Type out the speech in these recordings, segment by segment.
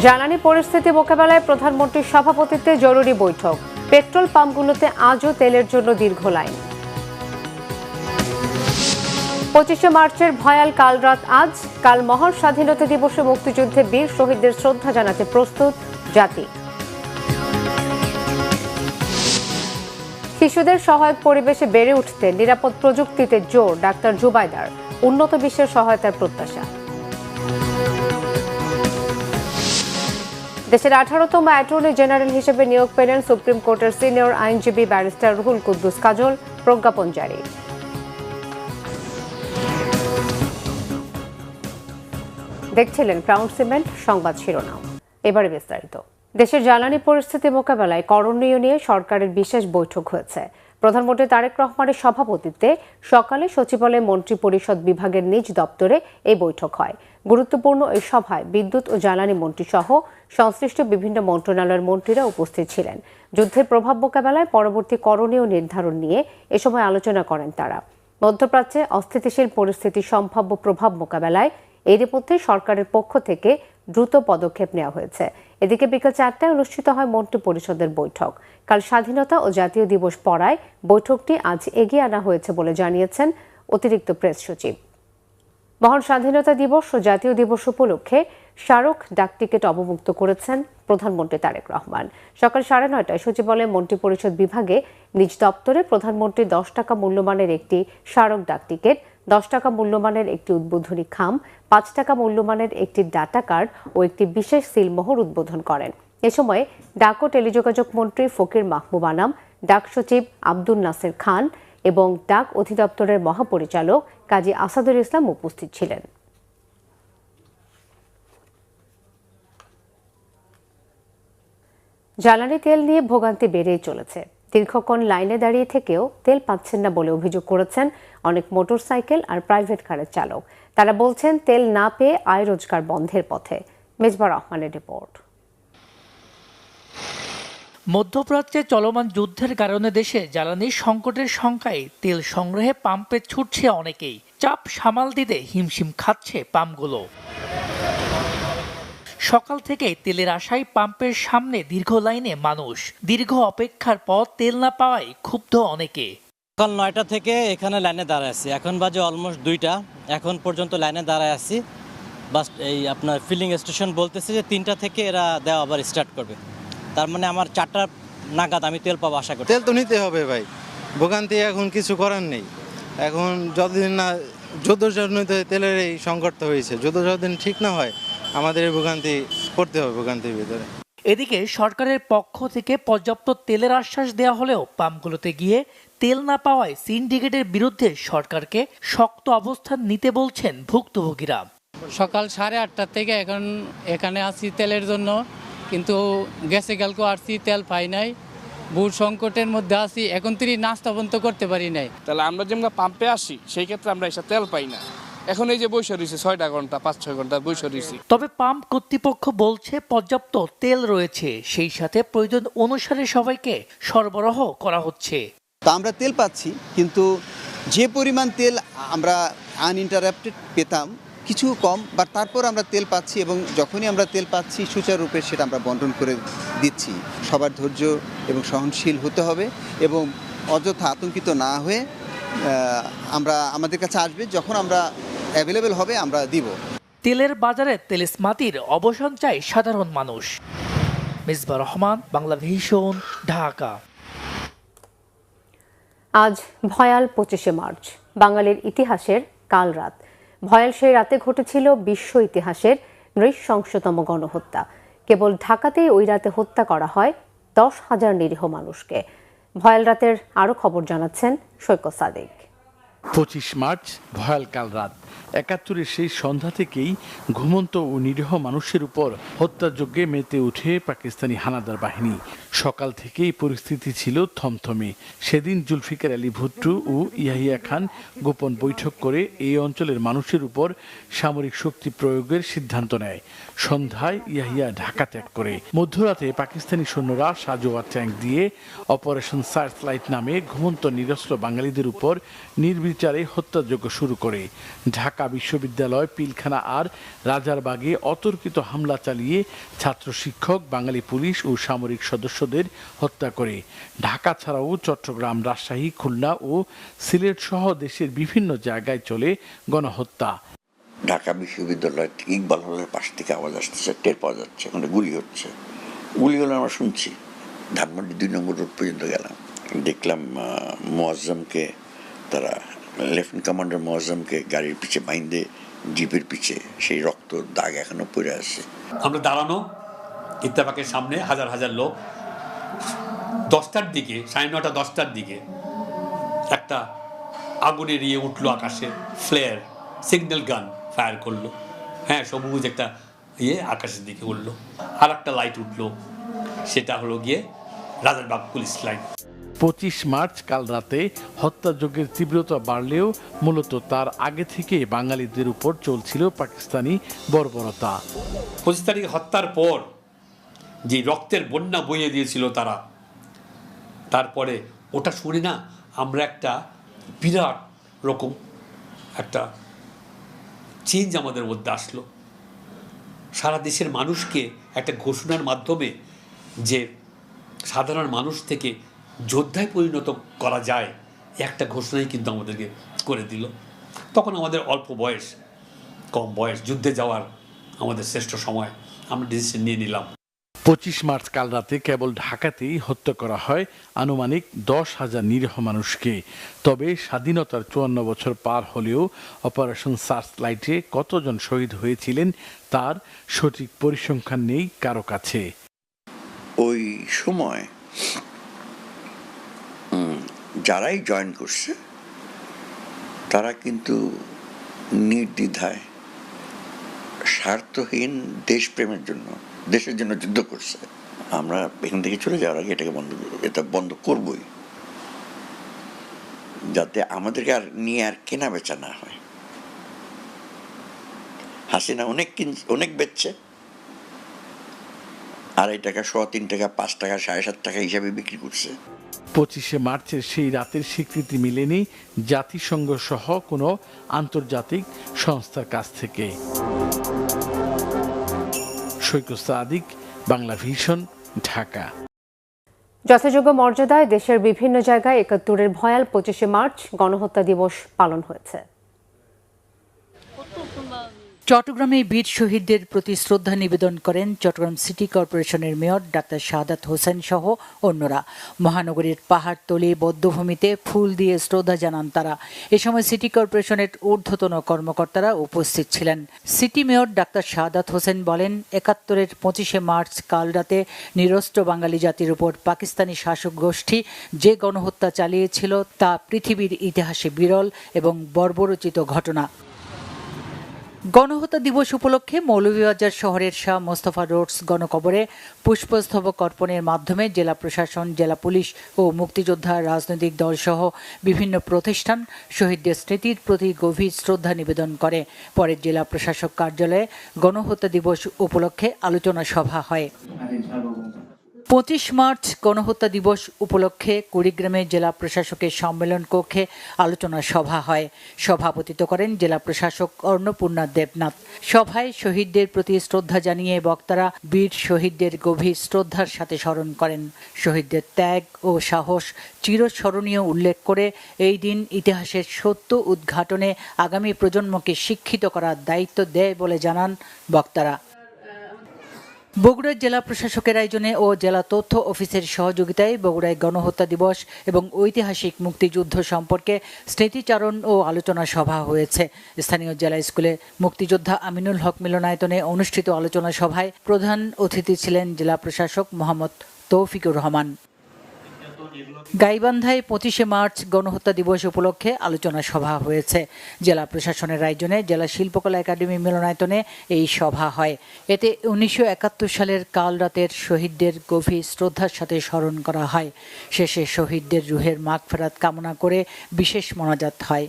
জ্বালানি পরিস্থিতি মোকাবেলায় প্রধানমন্ত্রীর সভাপতিত্বে জরুরি বৈঠক। পেট্রোল পাম্পগুলোতে আজও তেলের জন্য দীর্ঘ লাইন। 25শে মার্চের ভয়াল কাল রাত আজ। কাল মহান স্বাধীনতা দিবসে মুক্তিযুদ্ধে বীর শহীদদের শ্রদ্ধা জানাতে প্রস্তুত জাতি। শিশুদের সহায়ক পরিবেশে বেড়ে উঠতে নিরাপদ প্রযুক্তিতে জোর ডাক্তার জুবাইদার। উন্নত বিশ্বের সহায়তার প্রত্যাশা। দেশের 18তম অ্যাটর্নি জেনারেল হিসেবে নিয়োগ পেলেন সুপ্রিম কোর্টের সিনিয়র আইনজীবী ব্যারিস্টার রুহুল কুদ্দুস কাজল। প্রজ্ঞাপন জারি। দেখছিলেন ক্রাউন সিমেন্ট সংবাদ শিরোনাম। এবারে বিস্তারিত। দেশের জ্বালানি পরিস্থিতি মোকাবেলায় করণীয় নিয়ে সরকারের বিশেষ বৈঠক হয়েছে। প্রধানমন্ত্রী তারেক রহমানের সভাপতিত্বে সকালে সচিবালয় মন্ত্রী পরিষদ বিভাগের নিজ দপ্তরে এই বৈঠক হয়। গুরুত্বপূর্ণ এই সভায় বিদ্যুৎ ও জ্বালানি মন্ত্রী সহ সংশ্লিষ্ট বিভিন্ন মন্ত্রণালয়ের মন্ত্রীরা উপস্থিত ছিলেন। যুদ্ধের প্রভাব মোকাবেলায় পরবর্তী করণীয় নির্ধারণ নিয়ে এ সময় আলোচনা করেন তারা। মধ্যপ্রাচ্যে অস্থিতিশীল পরিস্থিতি সম্ভাব্য প্রভাব মোকাবেলায় এরই মধ্যে সরকারের পক্ষ থেকে দ্রুত পদক্ষেপ নেওয়া হয়েছে। এদিকে বিকেল 4টায় অনুষ্ঠিত হয় মন্ত্রী পরিষদের বৈঠক। কাল স্বাধীনতা ও জাতীয় দিবস পড়ায় বৈঠকটি আজ এগিয়ে আনা হয়েছে বলে জানিয়েছেন অতিরিক্ত প্রেস সচিব। মহান স্বাধীনতা দিবস ও জাতীয় দিবস উপলক্ষে স্মারক ডাকটিকিট অবমুক্ত করেছেন প্রধানমন্ত্রী তারেক রহমান। সকাল 9:30টায় সচিবালয় মন্ত্রী পরিষদ বিভাগে নিজ দপ্তরে প্রধানমন্ত্রী 10 টাকা মূল্যমানের একটি স্মারক ডাকটিকিট, 10 টাকা মূল্যমানের একটি উদ্বোধনী খাম, 5 টাকা মূল্যমানের একটি ডাটা কার্ড ও একটি বিশেষ সিলমোহর উদ্বোধন করেন। এ সময় ডাক ও টেলিযোগাযোগ মন্ত্রী ফকির মাহবুব আনাম, ডাক সচিব আব্দুল নাসের খান এবং ডাক অধিদপ্তরের মহাপরিচালক কাজী আসাদুল ইসলাম উপস্থিত ছিলেন। জ্বালানি তেল নিয়ে ভোগান্তি বেড়েই চলেছে। দীর্ঘক্ষণ লাইনে দাঁড়িয়ে থেকেও তেল পাচ্ছেন না বলে অভিযোগ করেছেন অনেক মোটরসাইকেল আর প্রাইভেট কারের চালক। তারা বলছেন তেল না পেয়ে আয় রোজগার বন্ধের পথে। মেজবা রহমানের রিপোর্ট। মধ্যপ্রাচ্যে চলমান যুদ্ধের কারণে দেশে জ্বালানির সংকটের শঙ্কায় তেল সংগ্রহে পাম্পে ছুটছে অনেকেই। চাপ সামাল দিতে হিমশিম খাচ্ছে পাম্পগুলো। সকাল থেকে তেলের আশায় পাম্পের সামনে দীর্ঘ লাইনে মানুষ। দীর্ঘ অপেক্ষার পর তেল না পাওয়ায় ক্ষুব্ধ অনেকে। সকাল 9টা থেকে এখানে লাইনে দাঁড়ায় আছি। এখন বাজে অলমোস্ট 2টা। এখন পর্যন্ত লাইনে দাঁড়ায় আছি। বাস এই আপনার ফিলিং স্টেশন বলতেছে যে 3টা থেকে এরা দেওয়া আবার স্টার্ট করবে। তার মানে আমার 4টা নাগাদ আমি তেল পাবো আশা করি। তেল তো নিতে হবে ভাই, ভোগান্তি এখন কিছু করার নেই। এখন যতদিন না যুদ্ধজনিত তেলের এই সংকটটা হয়েছে, যতদিন ঠিক না হয় আমাদের এই ভোগান্তি পড়তে হবে ভোগান্তির ভিতরে। এদিকে সরকারের পক্ষ থেকে পর্যাপ্ত তেলের আশ্বাস দেওয়া হলেও পাম্পগুলোতে গিয়ে তেল না পাওয়ায় সিন্ডিকেটের বিরুদ্ধে সরকারকে শক্ত অবস্থান নিতে বলছেন ভুক্তভোগীরা। সকাল 8:30 থেকে এখন এখানে আসি তেলের জন্য, কিন্তু গেছে কালকে আসছি তেল পাই নাই। বুট সংকটের মধ্যে আসি, এখন তিনি নাস্তা বন্ধ করতে পারি নাই। তাহলে আমরা যেমন পাম্পে আসি সেই ক্ষেত্রে আমরা এসে তেল পাই না। এখন এই যে বৈশা রয়েছে 6টা ঘন্টা 5-6 ঘন্টা বৈশা রয়েছে। তবে পাম্প কর্তৃপক্ষ বলছে পর্যাপ্ত তেল রয়েছে, সেই সাথে প্রয়োজন অনুসারে সবাইকে সরবরাহ করা হচ্ছে। তা আমরা তেল পাচ্ছি, কিন্তু যে পরিমাণ তেল আমরা আনইন্টারাপ্টেড পেতাম কিছু কম, বা তারপর আমরা তেল পাচ্ছি এবং যখনই আমরা তেল পাচ্ছি সুচারুরূপে সেটা আমরা বন্টন করে দিচ্ছি। সবার ধৈর্য এবং সহনশীল হতে হবে এবং অযথা আতঙ্কিত না হয়ে আমরা আমাদের কাছে আসবে, যখন আমরা অ্যাভেলেবেল হবে আমরা দিব। তেলের বাজারে তেলেসমাতির অবসান চায় সাধারণ মানুষ। মেজবা রহমান, বাংলাভিশন, ঢাকা। আজ ভয়াল 25শে মার্চ, বাঙালির ইতিহাসের কাল রাত। ভয়াল সেই রাতে ঘটেছিল বিশ্ব ইতিহাসের নৃশংসতম গণহত্যা। কেবল ঢাকাতেই ওই রাতে হত্যা করা হয় 10,000 নিরীহ মানুষকে। ভয়াল রাতের আরো খবর জানাচ্ছেন সৈকত সাদিক। 25 মার্চ ভয়াল কাল রাত। 71-এর সেই সন্ধ্যা থেকেই ঘুমন্ত ও নিরীহ মানুষের উপর হত্যাযজ্ঞে মেতে উঠে পাকিস্তানি হানাদার বাহিনী। সকাল থেকেই পরিস্থিতি ছিল থমথমে। সেদিন জুলফিকার আলী ভুট্টু ও ইয়াহিয়া খান গোপন বৈঠক করে এই অঞ্চলের মানুষের উপর সামরিক শক্তি প্রয়োগের সিদ্ধান্ত নেয়। সন্ধ্যায় ইয়াহিয়া ঢাকা ত্যাগ করে। মধ্যরাতে পাকিস্তানি সৈন্যরা সাজোয়া ট্যাঙ্ক দিয়ে অপারেশন সার্চলাইট নামে ঘুমন্ত নিরস্ত্র বাঙালিদের উপর নির্বিচারে হত্যাযজ্ঞ শুরু করে। ঢাকা বিশ্ববিদ্যালয়, পিলখানা আর রাজারবাগে অতর্কিত হামলা চালিয়ে ছাত্র, শিক্ষক, বাঙালি পুলিশ ও সামরিক সদস্যদের হত্যা করে। ঢাকা ছাড়াও চট্টগ্রাম, রাজশাহী, খুলনা ও সিলেট সহ দেশের বিভিন্ন জায়গায় চলে গণহত্যা। ঢাকা বিশ্ববিদ্যালয় থেকে ইকবাল হলের পাশ থেকে আওয়াজ আসতেছে, টের পাওয়া যাচ্ছে ওখানে গুলি হচ্ছে। গুলি হলে আমরা শুনছি। ধানমন্ডি 2 নম্বর রোড পর্যন্ত গেলাম, দেখলাম মোয়াজ্জমকে, তারা লেফটেন্যান্ট কমান্ডার মোয়াজ্জমকে গাড়ির পিছে বাইন্ধে জিপের পিছে, সেই রক্ত দাগ এখনো পড়ে আছে। আমরা দাঁড়ানো ইত্তেফাকের সামনে হাজার হাজার লোক। 10টার দিকে, 9:30 10টার দিকে একটা আগুনের ইয়ে উঠলো আকাশে, ফ্লেয়ার, সিগন্যাল গান ফায়ার করলো। হ্যাঁ, সবুজ একটা ইয়ে আকাশের দিকে উঠলো। আর একটা লাইট উঠলো, সেটা হলো গিয়ে রাজারবাগ পুলিশ লাইন। 25 মার্চ কাল রাতে হত্যাযজ্ঞের তীব্রতা বাড়লেও মূলত তার আগে থেকে বাঙালিদের উপর চলছিল পাকিস্তানি বর্বরতা। 25 তারিখে হত্যার পর যে রক্তের বন্যা বইয়ে দিয়েছিল তারা, তারপরে ওটা শুনে না আমরা একটা বিরাট রকম একটা চেঞ্জ আমাদের মধ্যে আসলো। সারা দেশের মানুষকে একটা ঘোষণার মাধ্যমে যে সাধারণ মানুষ থেকে যোদ্ধায় পরিণত করা যায়, একটা ঘোষণাই কিন্তু আমাদেরকে করে দিল। তখন আমাদের অল্প বয়স, কম বয়স, যুদ্ধে যাওয়ার আমাদের শ্রেষ্ঠ সময়, আমরা ডিসিশন নিয়ে নিলাম। 25 মার্চ কাল রাতে কেবল ঢাকাতেই হত্যা করা হয় আনুমানিক 10,000 নিরীহ মানুষকে। তবে স্বাধীনতার 54 বছর পার হলেও অপারেশন সার্চলাইটে কতজন শহীদ হয়েছিলেন তার সঠিক পরিসংখ্যান নেই কারো কাছে। ওই সময় যারাই জয়েন করছে তারা কিন্তু নির্দ্বিধায় স্বার্থহীন দেশপ্রেমের জন্য, দেশের জন্য যুদ্ধ করছে। আমরা এখান থেকে চলে যাওয়ার আগে এটা বন্ধ করবই, যাতে আমাদেরকে আর নিয়ে আর কেনা বেচা না হয়। হাসিনা অনেক বেচছে, 2.5 টাকা, 3 টাকা, 5 টাকা, 7.5 টাকা হিসাবে বিক্রি করছে। 25শে মার্চের সেই রাতের স্বীকৃতি মিলেনি জাতিসংঘ সহ কোনো আন্তর্জাতিক সংস্থার কাছ থেকে। সৈকত সাদিক, বাংলা ভিশন, ঢাকা। যথাযোগ্য মর্যাদায় দেশের বিভিন্ন জায়গায় ৭১-এর ভয়াল 25শে মার্চ গণহত্যা দিবস পালন হয়েছে। চট্টগ্রামে বীর শহীদদের প্রতি শ্রদ্ধা নিবেদন করেন চট্টগ্রাম সিটি কর্পোরেশনের মেয়র ডাক্তার শাহাদাত হোসেন সহ অন্যরা। মহানগরীর পাহাড়তলী বধ্যভূমিতে ফুল দিয়ে শ্রদ্ধা জানান তারা। এ সময় সিটি কর্পোরেশনের ঊর্ধ্বতন কর্মকর্তারা উপস্থিত ছিলেন। City mayor doctor Shahadat Hossain বলেন, ৭১-এর 25শে মার্চ কাল রাতে নিরস্ত্র বাঙালি জাতির উপর পাকিস্তানি শাসক গোষ্ঠী যে গণহত্যা চালিয়েছিল তা পৃথিবীর ইতিহাসে বিরল এবং বর্বরোচিত ঘটনা। গণহত্যা দিবস উপলক্ষে মৌলভীবাজার শহরের শাহ মোস্তফা রোডস গণকবরে পুষ্পস্তবক অর্পণের মাধ্যমে জেলা প্রশাসন, জেলা পুলিশ ও মুক্তিযোদ্ধা, রাজনৈতিক দলসহ বিভিন্ন প্রতিষ্ঠান শহীদদের স্মৃতির প্রতি গভীর শ্রদ্ধা নিবেদন করে। পরে জেলা প্রশাসক কার্যালয়ে গণহত্যা দিবস উপলক্ষে আলোচনা সভা হয়। 25 মার্চ গণহত্যা দিবস উপলক্ষে কুড়িগ্রামে জেলা প্রশাসকের সম্মেলন কক্ষে আলোচনা সভা হয়। সভাপতিত্ব করেন জেলা প্রশাসক অন্নপূর্ণা দেবনাথ। সভায় শহীদদের প্রতি শ্রদ্ধা জানিয়ে বক্তারা বীর শহীদদের গভীর শ্রদ্ধার সাথে স্মরণ করেন। শহীদদের ত্যাগ ও সাহস চিরস্মরণীয় উল্লেখ করে এই দিন ইতিহাসের সত্য উদ্ঘাটনে আগামী প্রজন্মকে শিক্ষিত করার দায়িত্ব দেয় বলে জানান বক্তারা। বগুড়ার জেলা প্রশাসকের আয়োজনে ও জেলা তথ্য অফিসের সহযোগিতায় বগুড়ায় গণহত্যা দিবস এবং ঐতিহাসিক মুক্তিযুদ্ধ সম্পর্কে স্মৃতিচারণ ও আলোচনা সভা হয়েছে। স্থানীয় জেলা স্কুলে মুক্তিযোদ্ধা আমিনুল হক মিলনায়তনে অনুষ্ঠিত আলোচনা সভায় প্রধান অতিথি ছিলেন জেলা প্রশাসক মোহাম্মদ তৌফিকুর রহমান। গাইবান্ধায় 25শে মার্চ গণহত্যা দিবস উপলক্ষে আলোচনা সভা হয়েছে। জেলা প্রশাসনের আয়োজনে জেলা শিল্পকলা একাডেমি মিলনায়তনে এই সভা হয়। এতে 1971 সালের কাল রাতের শহীদদের গভীর শ্রদ্ধার সাথে স্মরণ করা হয়। শেষে শহীদদের রুহের মাগফিরাত কামনা করে বিশেষ মোনাজাত হয়।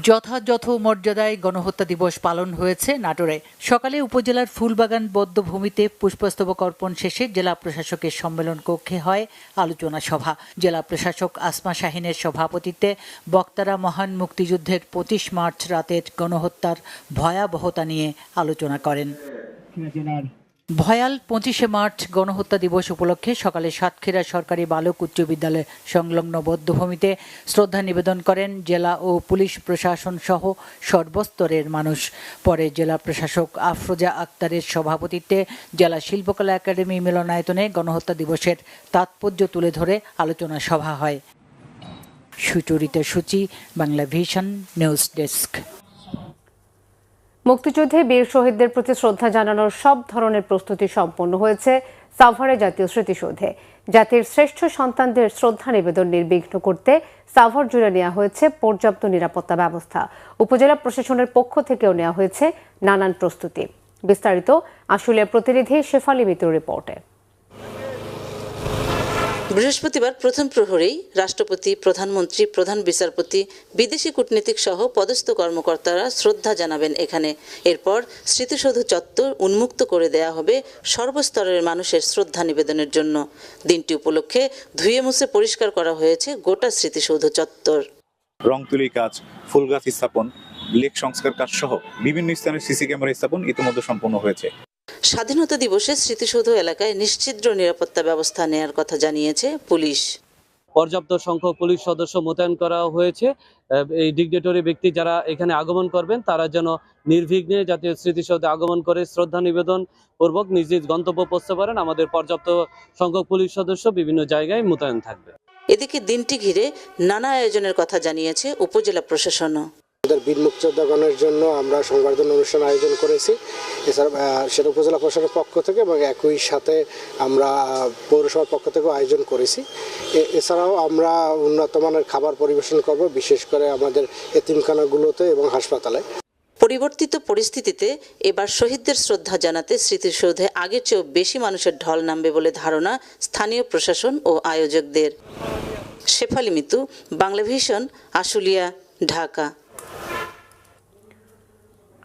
যথাযথ মর্যাদায় গণহত্যা দিবস পালন হয়েছে নাটোরে। সকালে উপজেলার ফুলবাগান বদ্ধভূমিতে পুষ্পস্তবক অর্পণ শেষে জেলা প্রশাসকের সম্মেলন কক্ষে হয় আলোচনা সভা। জেলা প্রশাসক আসমা শাহিনের সভাপতিত্বে বক্তারা মহান মুক্তিযুদ্ধের 25 মার্চ রাতের গণহত্যার ভয়াবহতা নিয়ে আলোচনা করেন। ভয়াল 25শে মার্চ গণহত্যা দিবস উপলক্ষে সকালে সাতক্ষীরা সরকারি বালক উচ্চ বিদ্যালয় সংলগ্ন বদ্ধভূমিতে শ্রদ্ধা নিবেদন করেন জেলা ও পুলিশ প্রশাসন সহ সর্বস্তরের মানুষ। পরে জেলা প্রশাসক আফরোজা আক্তারের সভাপতিত্বে জেলা শিল্পকলা একাডেমি মিলনায়তনে গণহত্যা দিবসের তাৎপর্য তুলে ধরে আলোচনা সভা হয়। সুচরিতা সূচি, বাংলা ভিশন নিউজ ডেস্ক। মুক্তিযুদ্ধে বীর শহীদদের প্রতি শ্রদ্ধা জানানোর সব ধরনের প্রস্তুতি সম্পন্ন হয়েছে সাভারে জাতীয় স্মৃতিসৌধে। জাতির শ্রেষ্ঠ সন্তানদের শ্রদ্ধা নিবেদন নির্বিঘ্ন করতে সাভার জুড়ে নেওয়া হয়েছে পর্যাপ্ত নিরাপত্তা ব্যবস্থা। উপজেলা প্রশাসনের পক্ষ থেকেও নেওয়া হয়েছে নানান প্রস্তুতি। বিস্তারিত আশুলিয়ার প্রতিনিধি শেফালী মিতুর রিপোর্টে। বৃহস্পতিবার প্রথম প্রহরেই রাষ্ট্রপতি, প্রধানমন্ত্রী, প্রধান বিচারপতি, বিদেশি কূটনীতিক সহ পদস্থ কর্মকর্তারা শ্রদ্ধা জানাবেন এখানে। এরপর স্মৃতিসৌধ চত্বর উন্মুক্ত করে দেয়া হবে সর্বস্তরের মানুষের শ্রদ্ধা নিবেদনের জন্য। দিনটি উপলক্ষে ধুয়ে মুছে পরিষ্কার করা হয়েছে গোটা স্মৃতিসৌধ চত্বর। রং তুলি কাজ, ফুল গাছ স্থাপন, লেক সংস্কার কাজ সহ বিভিন্ন স্থানে সিসি ক্যামেরা স্থাপন ইতিমধ্যে সম্পন্ন হয়েছে। স্বাধীনতা দিবসে স্মৃতিসৌধ এলাকায় নিশ্ছিদ্র নিরাপত্তা ব্যবস্থা নেয়ার কথা জানিয়েছে পুলিশ। পর্যাপ্ত সংখ্যক পুলিশ সদস্য মোতায়েন করা হয়েছে। এই ডিগনিটরি ব্যক্তি যারা এখানে আগমন করবেন তারা যেন নির্বিঘ্নে জাতীয় স্মৃতিসৌধে আগমন করে শ্রদ্ধা নিবেদন পূর্বক নিজ নিজ গন্তব্য পৌঁছতে পারেন। আমাদের পর্যাপ্ত সংখ্যক পুলিশ সদস্য বিভিন্ন জায়গায় মোতায়েন থাকবে। এদিকে দিনটি ঘিরে নানা আয়োজনের কথা জানিয়েছে উপজেলা প্রশাসনও। বীর মুক্তিযোদ্ধাগণের জন্য আমরা সংবর্ধনা অনুষ্ঠান আয়োজন করেছি, এছাড়া সেটা উপজেলা প্রশাসনের পক্ষ থেকে এবং একই সাথে আমরা পৌরসভার পক্ষ থেকেও আয়োজন করেছি। এছাড়াও আমরা উন্নত মানের খাবার পরিবেশন করব, বিশেষ করে আমাদের এতিমখানাগুলোতে এবং হাসপাতালে। পরিবর্তিত পরিস্থিতিতে এবার শহীদদের শ্রদ্ধা জানাতে স্মৃতিসৌধে আগের চেয়েও বেশি মানুষের ঢল নামবে বলে ধারণা স্থানীয় প্রশাসন ও আয়োজকদের। শেফালী মিতু, বাংলা ভিশন, আশুলিয়া, ঢাকা।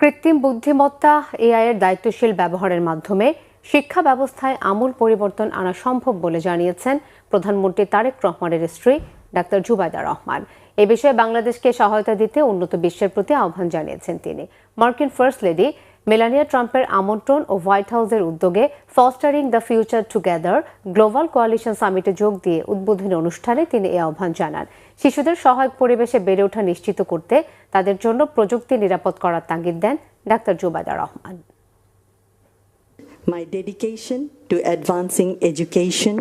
কৃত্রিম বুদ্ধিমত্তা এআই এর দায়িত্বশীল ব্যবহারের মাধ্যমে শিক্ষা ব্যবস্থায় আমূল পরিবর্তন আনা সম্ভব বলে জানিয়েছেন প্রধানমন্ত্রী তারেক রহমানের স্ত্রী ডাক্তার জুবাইদা রহমান। এ বিষয়ে বাংলাদেশকে সহায়তা দিতে উন্নত বিশ্বের প্রতি আহ্বান জানিয়েছেন তিনি। মার্কিন ফার্স্ট লেডি মেলানিয়া ট্রাম্পের আমন্ত্রণ ও হোয়াইট হাউসের উদ্যোগে fostering the future together global coalition সামিটে যোগ দিয়ে উদ্বোধনী অনুষ্ঠানে তিনি এই আহ্বান জানান। শিশুদের সহায়ক পরিবেশে বেড়ে ওঠা নিশ্চিত করতে তাদের জন্য প্রযুক্তি নিরাপদ করার তাগিদ দেন doctor Zubaida Rahman. My dedication to advancing education,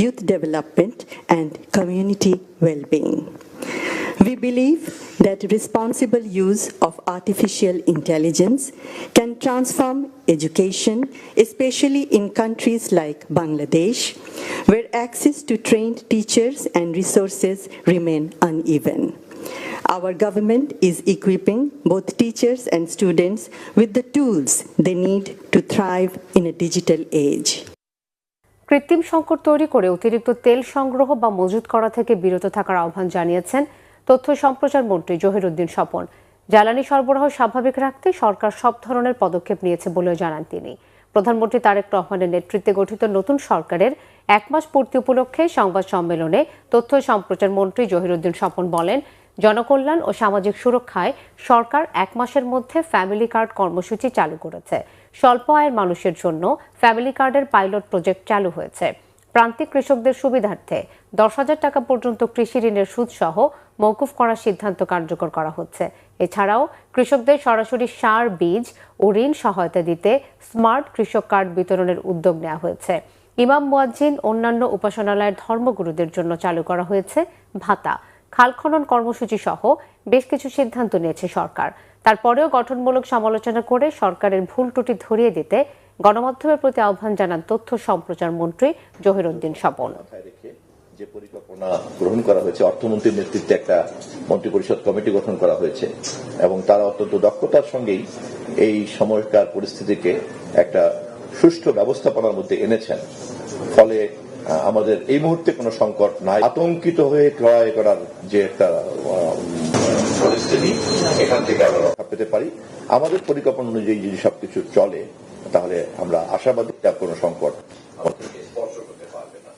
youth development and community well-being. We believe that responsible use of artificial intelligence can transform education, especially in countries like Bangladesh, where access to trained teachers and resources remain uneven. Our government is equipping both teachers and students with the tools they need to thrive in a digital age. কৃত্রিম সংকট তৈরি করে অতিরিক্ত তেল সংগ্রহ বা মজুত করা থেকে বিরত থাকার আহ্বান জানিয়েছেন তথ্য সম্প্রচার মন্ত্রী জহিরুদ্দিন স্বপন। জ্বালানি সরবরাহ স্বাভাবিক রাখতে সরকার সব ধরনের পদক্ষেপ নিয়েছে বলেও জানান তিনি। প্রধানমন্ত্রী তারেক রহমানের নেতৃত্বে গঠিত নতুন সরকারের 1 মাস পূর্তি উপলক্ষে সংবাদ সম্মেলনে তথ্য সম্প্রচার মন্ত্রী জহিরুদ্দিন স্বপন বলেন, জনকল্যাণ ও সামাজিক সুরক্ষায় সরকার 1 মাসের মধ্যে ফ্যামিলি কার্ড কর্মসূচি চালু করেছে। স্বল্প আয়ের মানুষের জন্য ফ্যামিলি কার্ডের পাইলট প্রজেক্ট চালু হয়েছে। প্রান্তিক কৃষকদের সুবিধার্থে 10,000 টাকা পর্যন্ত কৃষি ঋণের সুদ সহ মওকুফ করার সিদ্ধান্ত কার্যকর করা হচ্ছে। এছাড়াও কৃষকদের সরাসরি সার, বীজ ও ঋণ সহায়তা দিতে স্মার্ট কৃষক কার্ড বিতরণের উদ্যোগ নেওয়া হয়েছে। ইমাম, মুয়াজ্জিন, অন্যান্য উপাসনালয়ের ধর্মগুরুদের জন্য চালু করা হয়েছে ভাতা। খাল খনন কর্মসূচি সহ বেশ কিছু সিদ্ধান্ত নিয়েছে সরকার। তারপরেও গঠনমূলক সমালোচনা করে সরকারের ভুল ত্রুটি ধরিয়ে দিতে গণমাধ্যমের প্রতি আহ্বান জানান তথ্য সম্প্রচার মন্ত্রী জহিরুদ্দিন স্বপন। যে পরিকল্পনা গ্রহণ করা হয়েছে, অর্থমন্ত্রীর নেতৃত্বে একটা মন্ত্রিপরিষদ কমিটি গঠন করা হয়েছে এবং তারা অত্যন্ত দক্ষতার সঙ্গেই এই সময়কার পরিস্থিতিকে একটা সুষ্ঠু ব্যবস্থাপনার মধ্যে এনেছেন। ফলে আমাদের এই মুহূর্তে কোনো সংকট নাই। আতঙ্কিত হয়ে ক্রয় করার যে একটা পরিস্থিতি, এখান থেকে আমরা রক্ষা পেতে পারি। আমাদের পরিকল্পনা অনুযায়ী যদি সবকিছু চলে তাহলে আমরা আশাবাদী কোনো সংকট স্পর্শ করতে পারবে না।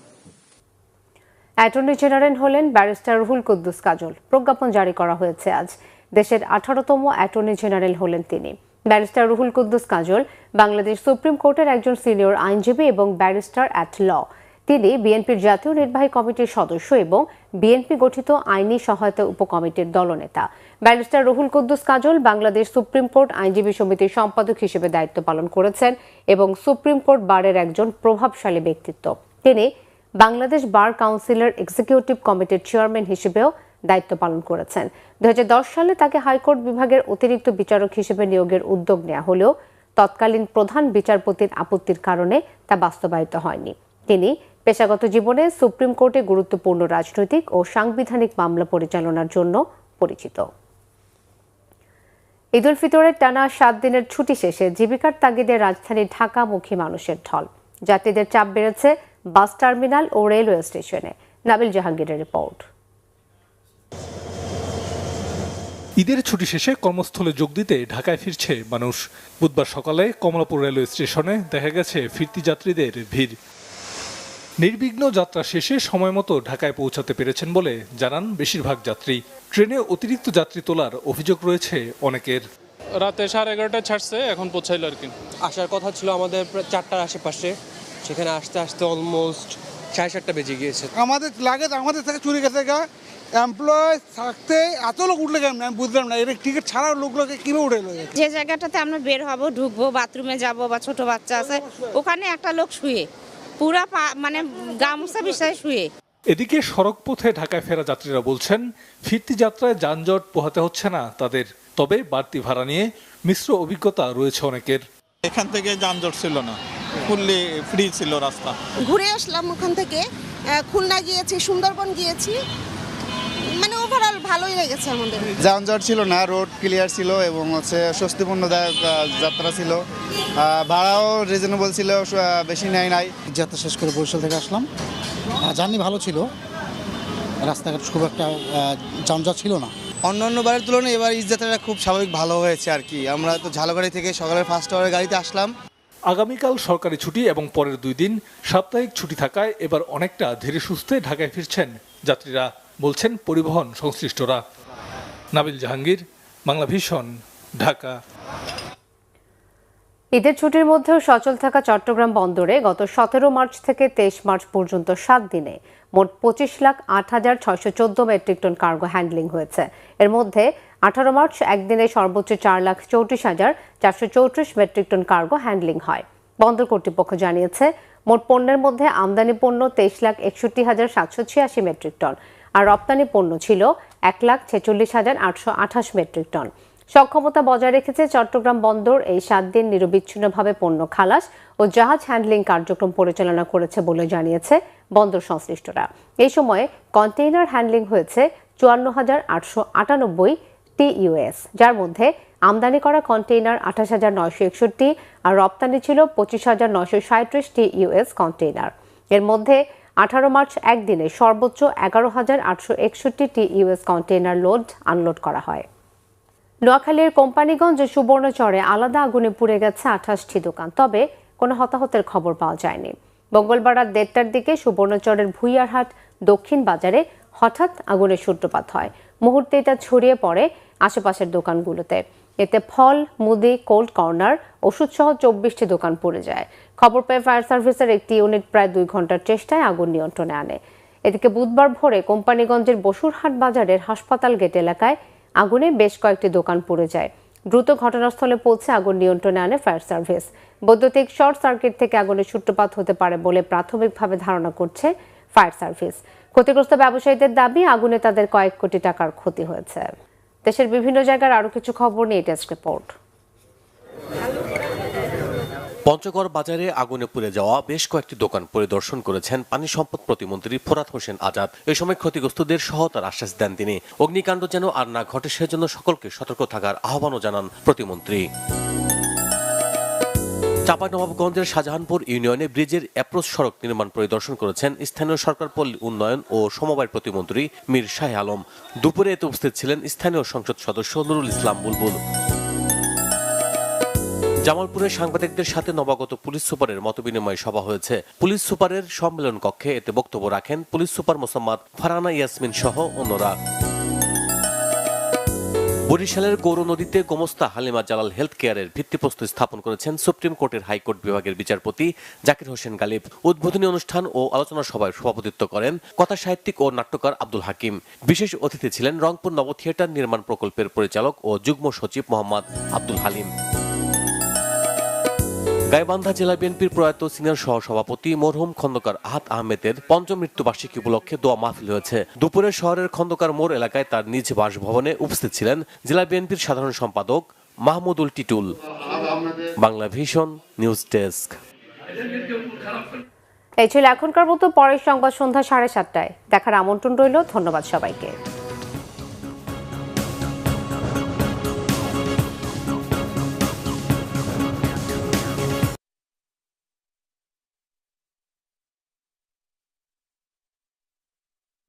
অ্যাটর্নি জেনারেল হলেন ব্যারিস্টার রুহুল কুদ্দুস কাজল। প্রজ্ঞাপন জারি করা হয়েছে আজ। দেশের 18তম অ্যাটর্নি জেনারেল হলেন তিনি। ব্যারিস্টার রুহুল কুদ্দুস কাজল বাংলাদেশ সুপ্রিম কোর্টের একজন সিনিয়র আইনজীবী এবং ব্যারিস্টার অ্যাট ল। তিনি বিএনপির জাতীয় নির্বাহী কমিটির সদস্য এবং বিএনপি গঠিত আইনি সহায়তা উপকমিটির দলনেতা। ব্যারিস্টার রুহুল কুদ্দুস কাজল বাংলাদেশ সুপ্রিম কোর্ট আইনজীবী সমিতির সম্পাদক হিসেবে দায়িত্ব পালন করেছেন এবং সুপ্রিম কোর্ট বারের একজন প্রভাবশালী ব্যক্তিত্ব। তিনি বাংলাদেশ বার কাউন্সিলের এক্সিকিউটিভ কমিটির চেয়ারম্যান হিসেবেও দায়িত্ব পালন করেছেন। 2010 সালে তাকে হাইকোর্ট বিভাগের অতিরিক্ত বিচারক হিসেবে নিয়োগের উদ্যোগ নেওয়া হলেও তৎকালীন প্রধান বিচারপতির আপত্তির কারণে তা বাস্তবায়িত হয়নি। তিনি পেশাগত জীবনে সুপ্রিম কোর্টে গুরুত্বপূর্ণ রাজনৈতিক ও সাংবিধানিক মামলা পরিচালনার জন্য পরিচিত। ঈদ উল ফিতরের টানা 7 দিনের ছুটি শেষে জীবিকার তাগিদে রাজধানী ঢাকামুখী মানুষের ঢল। যাত্রীদের চাপ বেড়েছে বাস টার্মিনাল ও রেলওয়ে স্টেশনে। নাবিল জাহাঙ্গীরের রিপোর্ট। ঈদের ছুটি শেষে কর্মস্থলে যোগ দিতে ঢাকায় ফিরছে মানুষ। বুধবার সকালে কমলাপুর রেলওয়ে স্টেশনে দেখা গেছে ফিরতি যাত্রীদের ভিড়। নির্বিঘ্ন যাত্রা শেষে সময় মতো ঢাকায় পৌঁছাতে পেরেছেন বলে জানান বেশিরভাগ যাত্রী। ট্রেনে অতিরিক্ত যাত্রী তোলার অভিযোগ রয়েছে অনেকের। রাতে 11:30 ছাড়ছে, এখন পৌঁছাইলো আর কি। আসার কথা ছিল আমাদের প্রায় 4টার আশেপাশে, সেখানে আসতে আসতে অলমোস্ট 7:30 বেজে গিয়েছে। আমাদের লাগে আমাদের থেকে চুরি গেছে গা। এমপ্লয় থাকতে এত লোক উঠলে কেমন আমি বুঝলাম না। এর টিকিট ছাড়া লোকগুলোকে কিভাবে উঠে এলো? যে জায়গাটাতে আমরা বের হব, ঢুকবো, বাথরুমে যাব বা ছোট বাচ্চা আছে, ওখানে একটা লোক শুয়ে পুরা মানে গামছা বিছায় শুয়ে। এদিকে সড়ক পথে ঢাকায় ফেরা যাত্রীরা বলছেন ফিরতি যাত্রায় যানজট পোহাতে হচ্ছে না তাদের। তবে বাড়তি ভাড়া নিয়ে মিশ্র অভিজ্ঞতা রয়েছে অনেকের। এখান থেকে যানজট ছিল না, ফুললি ফ্রি ছিল রাস্তা। ঘুরে আসলাম ওখান থেকে, খুলনা গিয়েছি, সুন্দরবন গিয়েছি, মানে ওভারঅল ভালোই লেগেছে আমাদের। যানজট ছিল না, রোড ক্লিয়ার ছিল এবং স্বস্তিপূর্ণদায়ক যাত্রা ছিল। ভাড়াও রিজনেবল ছিল, বেশি নেয় নাই। যাত্রা শেষ করে বরিশাল থেকে আসলাম, জার্নি ভালো ছিল, রাস্তাঘাট খুব একটা যানজট ছিল না। অন্যান্য বারের তুলনায় এবার ঈদ যাত্রাটা খুব স্বাভাবিক ভালো হয়েছে আর কি। আমরা তো ঝালকাঠি থেকে সকালের 1st আওয়ারের গাড়িতে আসলাম। আগামীকাল সরকারি ছুটি এবং পরের 2 দিন সাপ্তাহিক ছুটি থাকায় এবার অনেকটা ধীরে সুস্থে ঢাকায় ফিরছেন যাত্রীরা, বলছেন পরিবহন সংশ্লিষ্টরা। নাবিল জাহাঙ্গীর, বাংলা ভিশন, ঢাকা। ঈদের ছুটির মধ্যেও সচল থাকা চট্টগ্রাম বন্দরে গত 17 মার্চ থেকে 23 মার্চ পর্যন্ত 7 দিনে মোট 25,08,614 মেট্রিক টন কার্গো হ্যান্ডলিং হয়েছে। এর মধ্যে 18 মার্চ একদিনে সর্বোচ্চ 4,34,434 মেট্রিক টন কার্গো হ্যান্ডলিং হয়। বন্দর কর্তৃপক্ষ জানিয়েছে মোট পণ্যের মধ্যে আমদানি পণ্য 23,61,786 মেট্রিক টন আর রপ্তানি পণ্য ছিল 1,46,828 মেট্রিক টন। সক্ষমতা বজায় রেখেছে চট্টগ্রাম বন্দর। এই 7 দিন নিরবিচ্ছিন্নভাবে পণ্য খালাস ও জাহাজ হ্যান্ডলিং কার্যক্রম পরিচালনা করেছে বলে জানিয়েছে বন্দর সংশ্লিষ্টরা। এই সময়ে কন্টেইনার হ্যান্ডলিং হয়েছে 54,898 TEUS, যার মধ্যে আমদানি করা কন্টেইনার 28,961 আর রপ্তানি ছিল 25,937 TEUS কন্টেইনার। এর মধ্যে 18 মার্চ একদিনে সর্বোচ্চ 11,861 TEUS কন্টেইনার লোড আনলোড করা হয়। নোয়াখালীর কোম্পানিগঞ্জ ও সুবর্ণচরে আলাদা আগুনে পুড়ে গেছে 28টি দোকান, তবে কোনো হতাহতের খবর পাওয়া যায়নি। মঙ্গলবার রাত 1:30টার দিকে সুবর্ণচরের ভুইয়ারহাট দক্ষিণ বাজারে হঠাৎ আগুনের সূত্রপাত হয়। মুহূর্তে তা ছড়িয়ে পড়ে আশেপাশের দোকানগুলোতে। এতে ফল, মুদি, কোল্ড কর্নার, ওষুধসহ 24টি দোকান পুড়ে যায়। খবর পেয়ে ফায়ার সার্ভিসের একটি ইউনিট প্রায় 2 ঘন্টার চেষ্টায় আগুন নিয়ন্ত্রণে আনে। এদিকে বুধবার ভোরে কোম্পানিগঞ্জের বসুরহাট বাজারের হাসপাতাল গেট এলাকায় আগুনে বেশ কয়েকটি দোকান পুড়ে যায়। দ্রুত ঘটনাস্থলে পৌঁছে আগুন নিয়ন্ত্রণে আনে ফায়ার সার্ভিস। বৈদ্যুতিক শর্ট সার্কিট থেকে আগুনের সূত্রপাত হতে পারে বলে প্রাথমিকভাবে ধারণা করছে ফায়ার সার্ভিস। ক্ষতিগ্রস্ত ব্যবসায়ীদের দাবি, আগুনে তাদের কয়েক কোটি টাকার ক্ষতি হয়েছে। দেশের বিভিন্ন জায়গার আরও কিছু খবর নিয়ে ডেস্ক রিপোর্ট। পঞ্চগড় বাজারে আগুনে পুড়ে যাওয়া বেশ কয়েকটি দোকান পরিদর্শন করেছেন পানি সম্পদ প্রতিমন্ত্রী ফোরাত হোসেন আজাদ। এই সময় ক্ষতিগ্রস্তদের সহায়তার আশ্বাস দেন তিনি। অগ্নিকাণ্ড যেন আর না ঘটে সেজন্য সকলকে সতর্ক থাকার আহ্বানও জানান প্রতিমন্ত্রী। চাঁপাইনবাবগঞ্জের শাহজাহানপুর ইউনিয়নে ব্রিজের অ্যাপ্রোচ সড়ক নির্মাণ পরিদর্শন করেছেন স্থানীয় সরকার পল্লী উন্নয়ন ও সমবায় প্রতিমন্ত্রী মীর শাহ আলম। দুপুরে এতে উপস্থিত ছিলেন স্থানীয় সংসদ সদস্য নুরুল ইসলাম বুলবুল। জামালপুরে সাংবাদিকদের সাথে নবাগত পুলিশ সুপারের মতবিনিময় সভা হয়েছে। পুলিশ সুপারের সম্মেলন কক্ষে এতে বক্তব্য রাখেন পুলিশ সুপার মোসাম্মদ ফারহানা ইয়াসমিন সহ অন্যরা। বরিশালের গৌর নদীতে গোমস্তা হালিমা জালাল হেলথ কেয়ারের ভিত্তিপ্রস্তর স্থাপন করেছেন সুপ্রিম কোর্টের হাইকোর্ট বিভাগের বিচারপতি জাকির হোসেন গালিব। উদ্বোধনী অনুষ্ঠান ও আলোচনা সভায় সভাপতিত্ব করেন কথা সাহিত্যিক ও নাট্যকার আব্দুল হাকিম। বিশেষ অতিথি ছিলেন রংপুর নব থিয়েটার নির্মাণ প্রকল্পের পরিচালক ও যুগ্ম সচিব মোহাম্মদ আব্দুল হালিম। গাইবান্ধা জেলা বিএনপির প্রয়াত সিনিয়র সহ সভাপতি মরহুম খন্দকার আহাদ আহমেদের পঞ্চম মৃত্যুবার্ষিকী উপলক্ষে দোয়া মাহফিল হয়েছে। দুপুরে শহরের খন্দকার মোড় এলাকায় তার নিজ বাসভবনে উপস্থিত ছিলেন জেলা বিএনপির সাধারণ সম্পাদক Mahmudul Titul. Bangla vision news desk. এই ছিল এখনকার মতো। পরের সংবাদ সন্ধ্যা 7:30টায় দেখার আমন্ত্রণ রইল। ধন্যবাদ সবাইকে।